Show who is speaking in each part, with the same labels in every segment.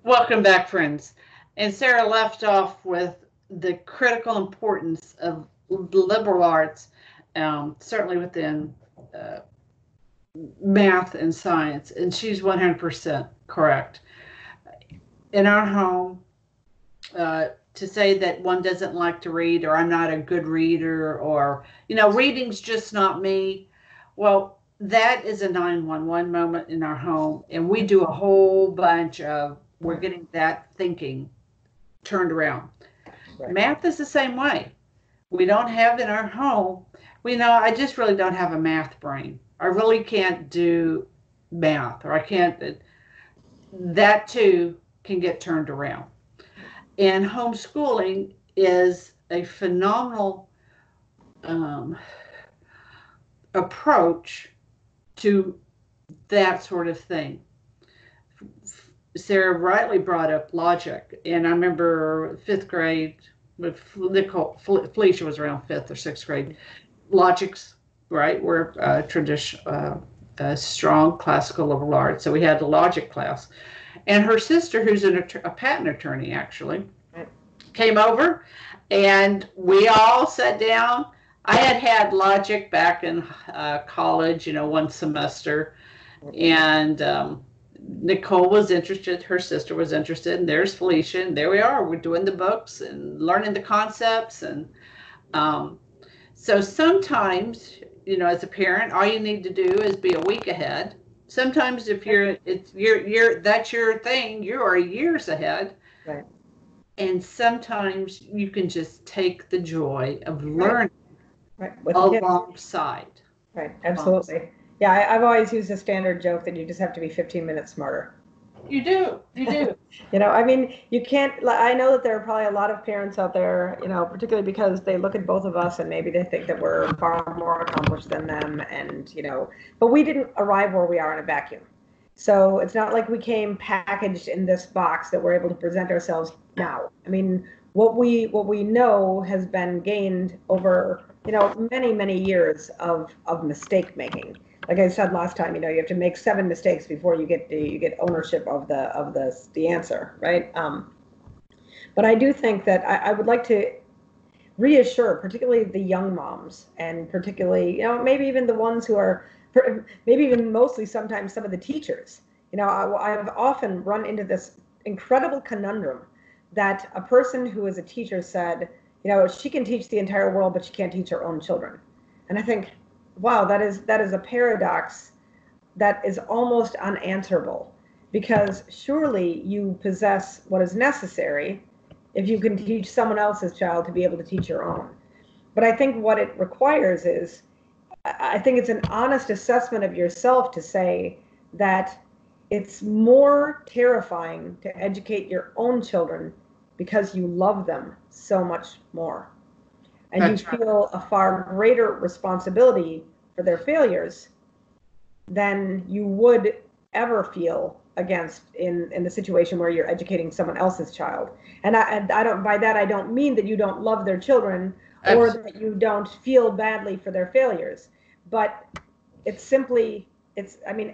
Speaker 1: Welcome back, friends. And Sarah left off with the critical importance of liberal arts, certainly within uh, math and science, and she's 100% correct. In our home, to say that one doesn't like to read, or I'm not a good reader, or, reading's just not me. Well, that is a 911 moment in our home, and we do a whole bunch of, we're getting that thinking turned around. Right. Math is the same way. We don't have in our home, I just really don't have a math brain. I really can't do math, or I can't, that too can get turned around. And homeschooling is a phenomenal approach to that sort of thing. Sarah rightly brought up logic, and I remember 5th grade with Nicole, Felicia was around 5th or 6th grade. Logics, right? We're strong classical liberal arts, so we had the logic class. And her sister, who's a patent attorney, actually, came over, and we all sat down. I had logic back in college, one semester, and Nicole was interested, her sister was interested, and there's Felicia, and there we are. We're doing the books and learning the concepts, and so sometimes, as a parent, all you need to do is be a week ahead. Sometimes if that's your thing, you are years ahead. Right. And sometimes you can just take the joy of learning alongside.
Speaker 2: Right, absolutely. Yeah, I've always used the standard joke that you just have to be 15 minutes smarter.
Speaker 1: You do.
Speaker 2: You can't, I know that there are probably a lot of parents out there, particularly because they look at both of us and maybe they think that we're far more accomplished than them, and, but we didn't arrive where we are in a vacuum. So it's not like we came packaged in this box that we're able to present ourselves now. I mean, what we know has been gained over, many, many years of mistake making. Like I said last time, you have to make 7 mistakes before you get ownership of the answer, right? But I do think that I would like to reassure, particularly the young moms, and particularly, maybe even the ones who are, maybe even mostly sometimes some of the teachers. I've often run into this incredible conundrum that a person who is a teacher said, she can teach the entire world, but she can't teach her own children. And I think, wow, that is a paradox that is almost unanswerable, because surely you possess what is necessary if you can teach someone else's child to be able to teach your own. But I think what it requires is, I think it's an honest assessment of yourself to say that it's more terrifying to educate your own children because you love them so much more. And that's you feel a far greater responsibility for their failures than you would ever feel in the situation where you're educating someone else's child. And I don't, by that I don't mean that you don't love their children or that you don't feel badly for their failures, but it's simply,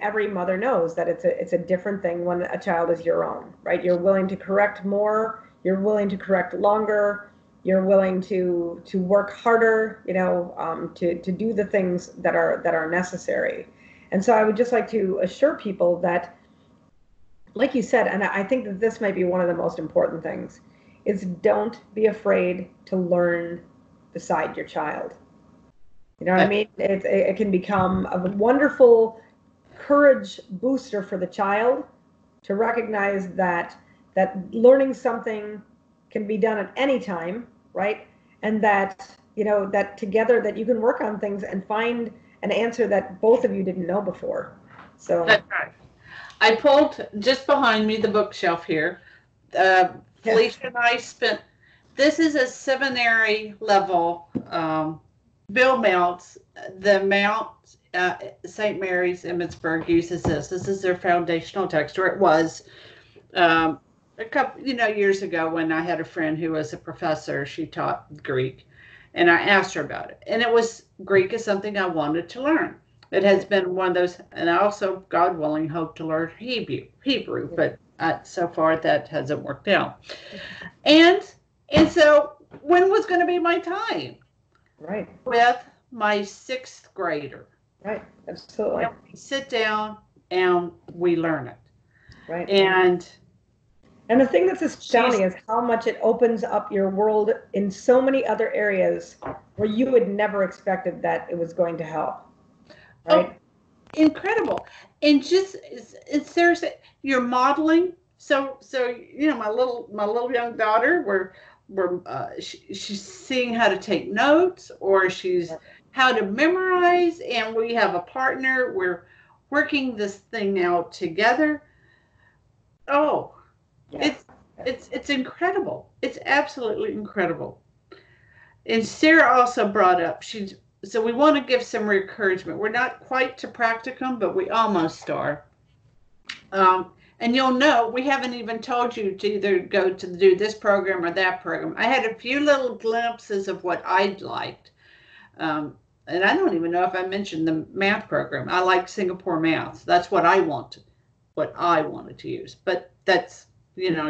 Speaker 2: every mother knows that it's a different thing when a child is your own, right? You're willing to correct more, you're willing to correct longer, you're willing to work harder, to do the things that are necessary. And so I would just like to assure people that, like you said, and I think that this might be one of the most important things, is don't be afraid to learn beside your child. You know what I mean? It can become a wonderful courage booster for the child to recognize that learning something can be done at any time, right? And that, that together that you can work on things and find an answer that both of you didn't know before. So that's right.
Speaker 1: I pulled just behind me the bookshelf here. Felicia and I this is a seminary level. Bill Mounts, the Mount St. Mary's Emmitsburg uses this. This is their foundational text, or it was. A couple, years ago when I had a friend who was a professor, she taught Greek, and I asked her about it. And Greek is something I wanted to learn. It has been one of those, and I also, God willing, hope to learn Hebrew, but so far that hasn't worked out. And so when was going to be my time?
Speaker 2: Right.
Speaker 1: With my sixth grader.
Speaker 2: Right. Absolutely.
Speaker 1: And we sit down and we learn it.
Speaker 2: Right.
Speaker 1: And
Speaker 2: the thing that's astounding is how much it opens up your world in so many other areas where you would never expected that it was going to help. Right?
Speaker 1: Oh, incredible. And just it's there's you're modeling. So you know, my little young daughter, she's seeing how to take notes, or she's how to memorize, and we have a partner. We're working this thing out together. Oh, yeah. It's incredible. It's absolutely incredible. And Sarah also brought up, so we want to give some encouragement. We're not quite to practicum, but we almost are. And you'll know, we haven't even told you to either go to do this program or that program. I had a few little glimpses of what I'd liked. And I don't even know if I mentioned the math program. I like Singapore math. That's what I wanted to use. But that's, you know,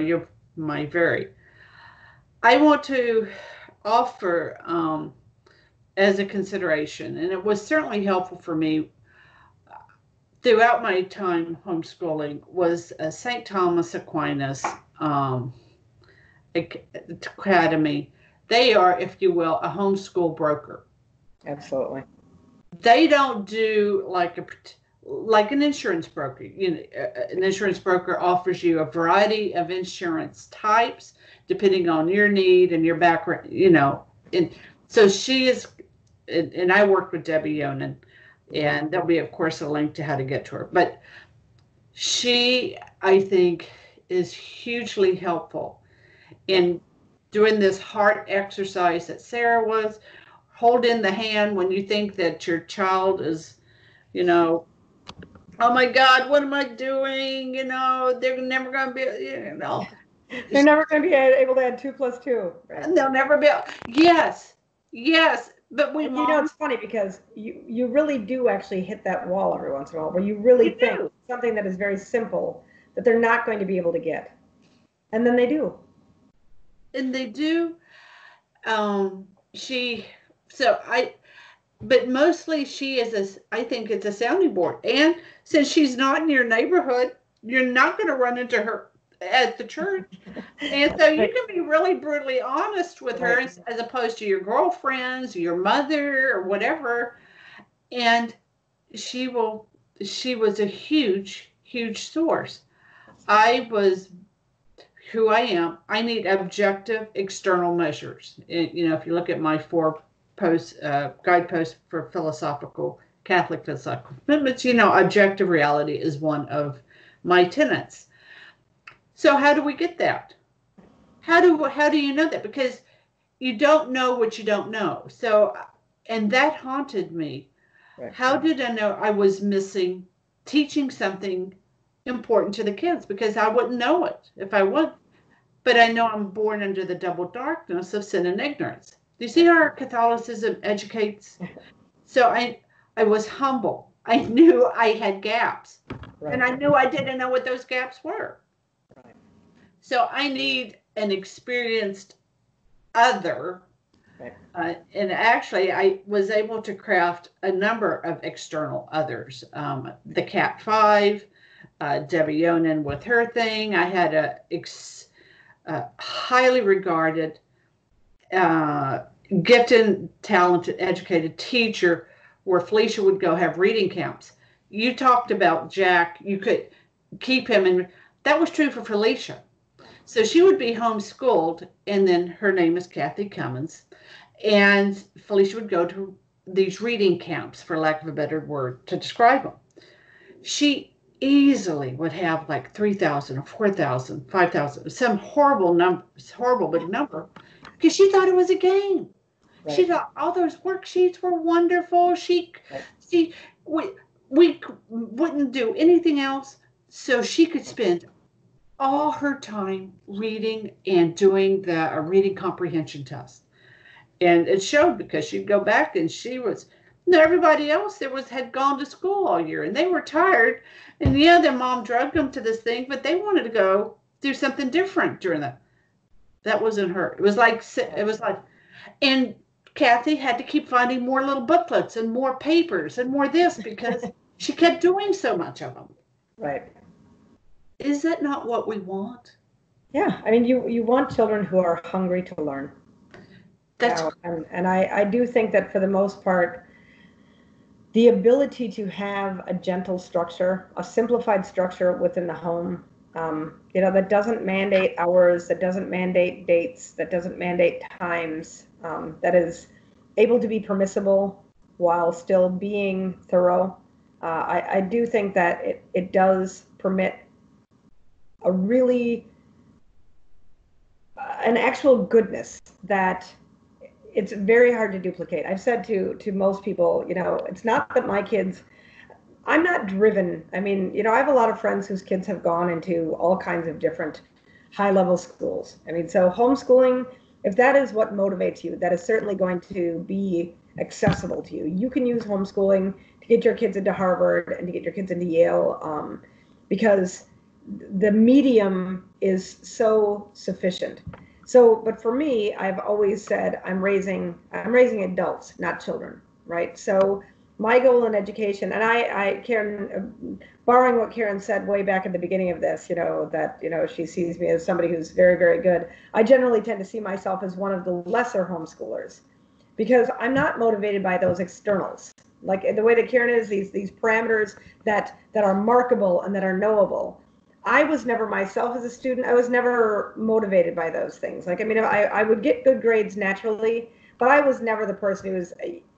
Speaker 1: I want to offer as a consideration, and it was certainly helpful for me throughout my time homeschooling, was St. Thomas Aquinas Academy. They are, if you will, a homeschool broker.
Speaker 2: Absolutely.
Speaker 1: They don't do like an insurance broker. You know, an insurance broker offers you a variety of insurance types depending on your need and your background. You know, and so she is, and I worked with Debbie Yonan. And there'll be, of course, a link to how to get to her. But she, I think, is hugely helpful in doing this heart exercise that Sarah was. Hold in the hand when you think that your child is, you know, oh my God, what am I doing? You know, they're never going to be, you know.
Speaker 2: They're never going to be able to add 2 plus 2.
Speaker 1: Right? And they'll never be able, yes. But
Speaker 2: you know, it's funny because you really do actually hit that wall every once in a while where you really think something that is very simple that they're not going to be able to get. And then they do.
Speaker 1: And they do. But mostly she is I think it's a sounding board. And since she's not in your neighborhood, you're not going to run into her at the church. And so you can be really brutally honest with her as opposed to your girlfriends, your mother, or whatever. And she was a huge, huge source. I was who I am. I need objective external measures. You know, if you look at my 4 guideposts for Catholic philosophical commitments, you know, objective reality is one of my tenets. So how do we get that? How do you know that? Because you don't know what you don't know. So, and that haunted me. Right. How did I know I was missing teaching something important to the kids? Because I wouldn't know it if I would. But I know I'm born under the double darkness of sin and ignorance. Do you see how our Catholicism educates? So I was humble. I knew I had gaps. Right. And I knew I didn't know what those gaps were. Right. So I need an experienced other. Right. And actually, I was able to craft a number of external others. The Cat 5, Debbie Yonan with her thing. I had a highly regarded, gifted, talented, educated teacher where Felicia would go have reading camps. You talked about Jack. You could keep him, and that was true for Felicia. So she would be homeschooled, and then her name is Kathy Cummins, and Felicia would go to these reading camps, for lack of a better word, to describe them. She easily would have like 3,000 or 4,000, 5,000, some horrible big number, because she thought it was a game. Right. She thought all those worksheets were wonderful. We wouldn't do anything else, so she could spend all her time reading and doing the reading comprehension test. And it showed, because she'd go back and she was And everybody else had gone to school all year and they were tired. And yeah, their mom drugged them to this thing, but they wanted to go do something different during that. That wasn't her. It was like, and Kathy had to keep finding more little booklets and more papers and more this because she kept doing so much of them.
Speaker 2: Right.
Speaker 1: Is that not what we want?
Speaker 2: Yeah, I mean, you want children who are hungry to learn.
Speaker 1: That's
Speaker 2: And I do think that for the most part, the ability to have a gentle structure, a simplified structure within the home, that doesn't mandate hours, that doesn't mandate dates, that doesn't mandate times, that is able to be permissible while still being thorough. I do think that it does permit a really an actual goodness that it's very hard to duplicate. I've said to most people, it's not that my kids, I'm not driven. I mean, I have a lot of friends whose kids have gone into all kinds of different high-level schools. I mean, so homeschooling, if that is what motivates you, that is certainly going to be accessible to you. You can use homeschooling to get your kids into Harvard and to get your kids into Yale, because the medium is so sufficient. So, but for me, I've always said I'm raising adults, not children, right? So my goal in education, and Karen, borrowing what Karen said way back at the beginning of this, that, she sees me as somebody who's very, very good. I generally tend to see myself as one of the lesser homeschoolers because I'm not motivated by those externals. Like the way that Karen is, these parameters that are markable and that are knowable. I was never myself as a student. I was never motivated by those things. Like, I mean, I would get good grades naturally, but I was never the person who was,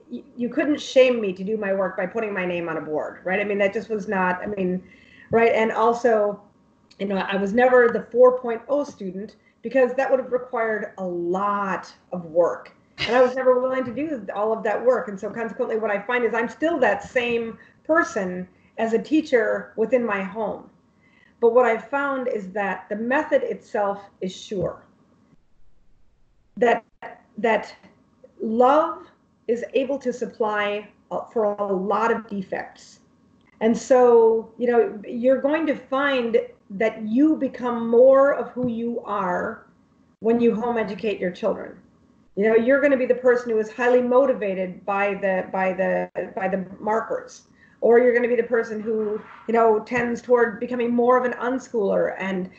Speaker 2: you couldn't shame me to do my work by putting my name on a board, right? I mean, that just was not, I mean, right. And also, I was never the 4.0 student because that would have required a lot of work. And I was never willing to do all of that work. And so consequently, what I find is I'm still that same person as a teacher within my home. But what I've found is that the method itself is sure. That love is able to supply for a lot of defects. And so, you're going to find that you become more of who you are when you home educate your children. You're going to be the person who is highly motivated by the markers. Or you're going to be the person who, tends toward becoming more of an unschooler and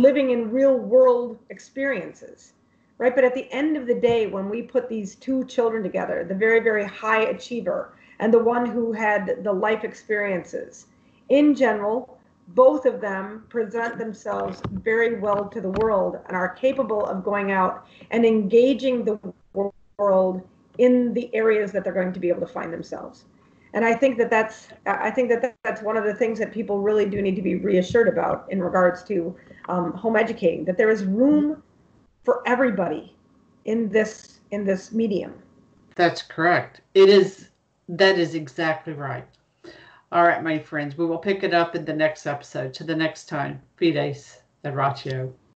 Speaker 2: living in real world experiences, right? But at the end of the day, when we put these two children together, the very, very high achiever and the one who had the life experiences, in general, both of them present themselves very well to the world and are capable of going out and engaging the world in the areas that they're going to be able to find themselves. And I think that that's one of the things that people really do need to be reassured about in regards to home educating, that there is room for everybody in this medium.
Speaker 1: That's correct. That is exactly right. All right, my friends, we will pick it up in the next episode. To the next time, Fides et Ratio.